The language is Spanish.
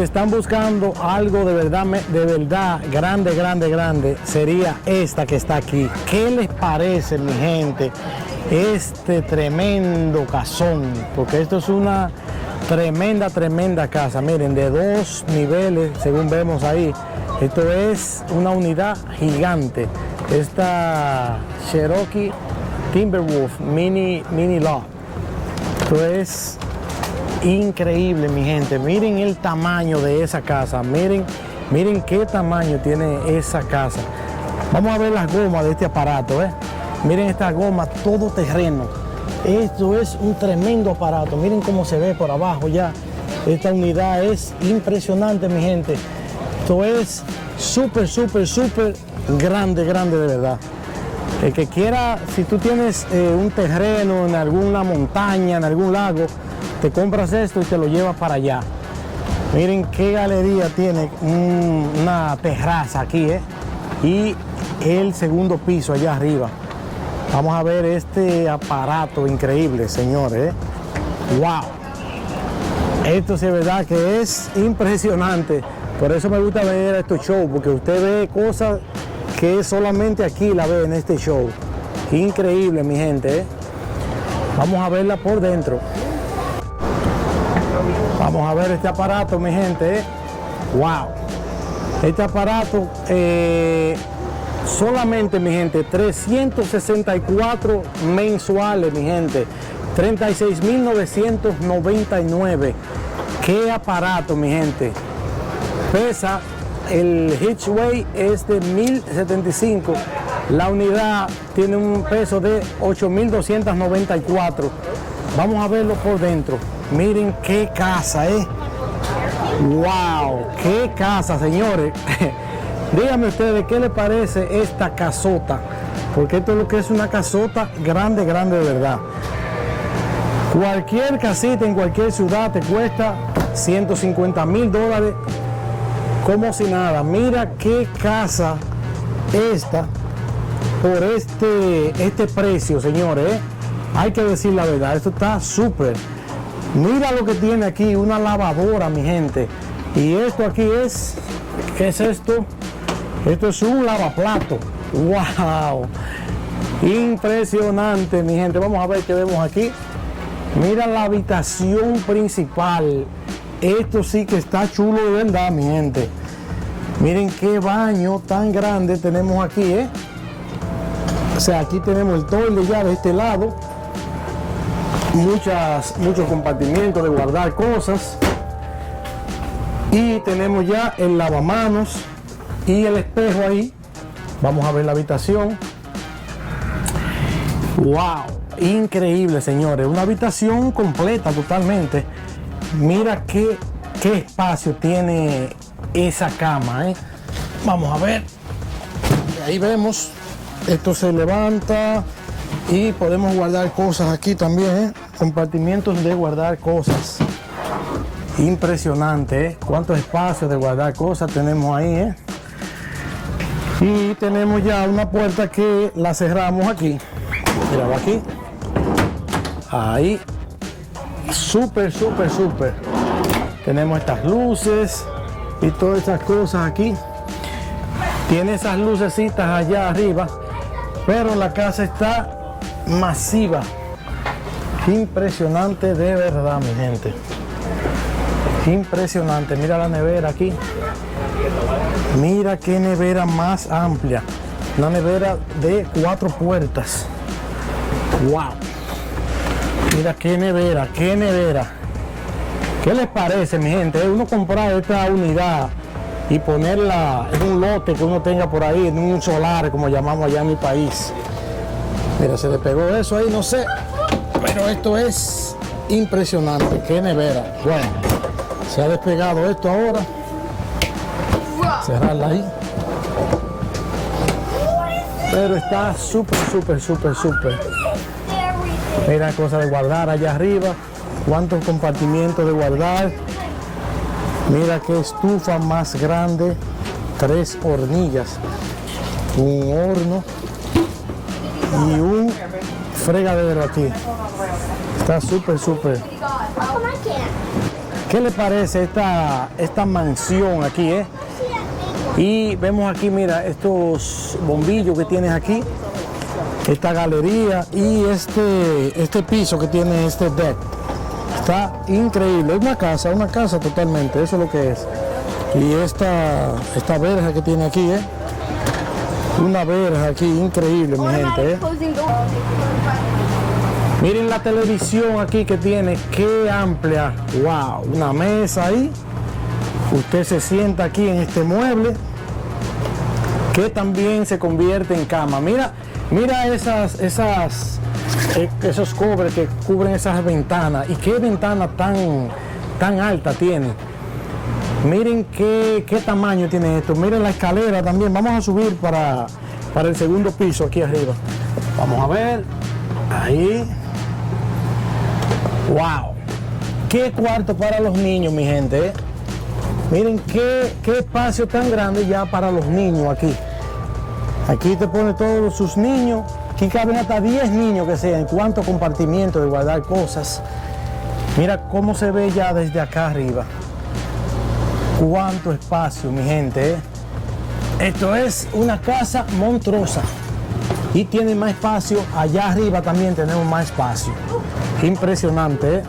están buscando algo de verdad grande, sería esta que está aquí. ¿Qué les parece, mi gente? Este tremendo casón, porque esto es una tremenda casa. Miren, de 2 niveles, según vemos ahí. Esto es una unidad gigante. Esta Cherokee Timberwolf Mini Lot. Esto es increíble, mi gente. Miren el tamaño de esa casa. Miren qué tamaño tiene esa casa. Vamos a ver las gomas de este aparato, ¿eh? Miren esta goma todo terreno. Esto es un tremendo aparato. Miren cómo se ve por abajo ya. Esta unidad es impresionante, mi gente. Esto es súper grande de verdad. El que quiera, si tú tienes un terreno en alguna montaña, en algún lago, te compras esto y te lo llevas para allá. Miren qué galería tiene, una terraza aquí, y el segundo piso allá arriba. Vamos a ver este aparato increíble, señores. ¡Wow! Esto sí es verdad que es impresionante. Por eso me gusta ver estos shows, porque usted ve cosas que solamente aquí la ve en este show. Increíble, mi gente. Vamos a verla por dentro. Vamos a ver este aparato, mi gente. ¡Wow! Este aparato solamente, mi gente, 364 mensuales, mi gente. 36.999. ¡Qué aparato, mi gente! Pesa, el hitch weight es de 1075. La unidad tiene un peso de 8.294. Vamos a verlo por dentro. Miren qué casa, ¡wow! ¡Qué casa, señores! Díganme ustedes, ¿qué les parece esta casota? Porque esto es lo que es una casota grande de verdad. Cualquier casita en cualquier ciudad te cuesta $150,000 como si nada. Mira qué casa esta por este precio, señores. Hay que decir la verdad, esto está súper. Mira lo que tiene aquí, una lavadora, mi gente. Y esto aquí es, ¿qué es esto? Esto es un lavaplato. ¡Wow! Impresionante, mi gente. Vamos a ver qué vemos aquí. Mira la habitación principal. Esto sí que está chulo de verdad, mi gente. Miren qué baño tan grande tenemos aquí, O sea, aquí tenemos el toile ya de este lado. Muchos compartimientos de guardar cosas. Y tenemos ya el lavamanos y el espejo ahí. Vamos a ver la habitación. ¡Wow! Increíble, señores. Una habitación completa totalmente. Mira qué espacio tiene esa cama, Vamos a ver. Ahí vemos. Esto se levanta y podemos guardar cosas aquí también, Compartimientos de guardar cosas. Impresionante, Cuántos espacios de guardar cosas tenemos ahí, Y tenemos ya una puerta que la cerramos aquí. Mira, aquí. Ahí. Súper. Tenemos estas luces y todas estas cosas aquí. Tiene esas lucecitas allá arriba, pero la casa está masiva. Impresionante de verdad, mi gente. Impresionante. Mira la nevera aquí. Mira qué nevera más amplia. Una nevera de 4 puertas. ¡Wow! Mira qué nevera. ¿Qué les parece, mi gente? Uno comprar esta unidad y ponerla en un lote que uno tenga por ahí, en un solar, como llamamos allá en mi país. Mira, se le pegó eso ahí, no sé. Pero esto es impresionante. ¡Qué nevera! Bueno, se ha despegado esto ahora. Cerrarla ahí. Pero está súper. Mira, cosas de guardar allá arriba. Cuántos compartimientos de guardar. Mira qué estufa más grande. 3 hornillas. Un horno. Y un fregadero aquí. Está súper. ¿Qué le parece esta mansión aquí, Y vemos aquí, mira, estos bombillos que tienes aquí, esta galería y este piso que tiene este deck. Está increíble, es una casa totalmente, eso es lo que es. Y esta verja que tiene aquí, una verja aquí, increíble, mi gente, Miren la televisión aquí que tiene, qué amplia, wow, una mesa ahí. Usted se sienta aquí en este mueble que también se convierte en cama. Mira esos cobres que cubren esas ventanas. Y qué ventana tan alta tiene. Miren qué tamaño tiene esto. Miren la escalera también. Vamos a subir para el segundo piso aquí arriba. Vamos a ver. Ahí. Wow. Qué cuarto para los niños, mi gente. Miren qué espacio tan grande ya para los niños aquí. Aquí te pone todos sus niños. Aquí caben hasta 10 niños que sean. Cuánto compartimiento de guardar cosas. Mira cómo se ve ya desde acá arriba. Cuánto espacio, mi gente. Esto es una casa monstruosa. Y tiene más espacio. Allá arriba también tenemos más espacio. Impresionante,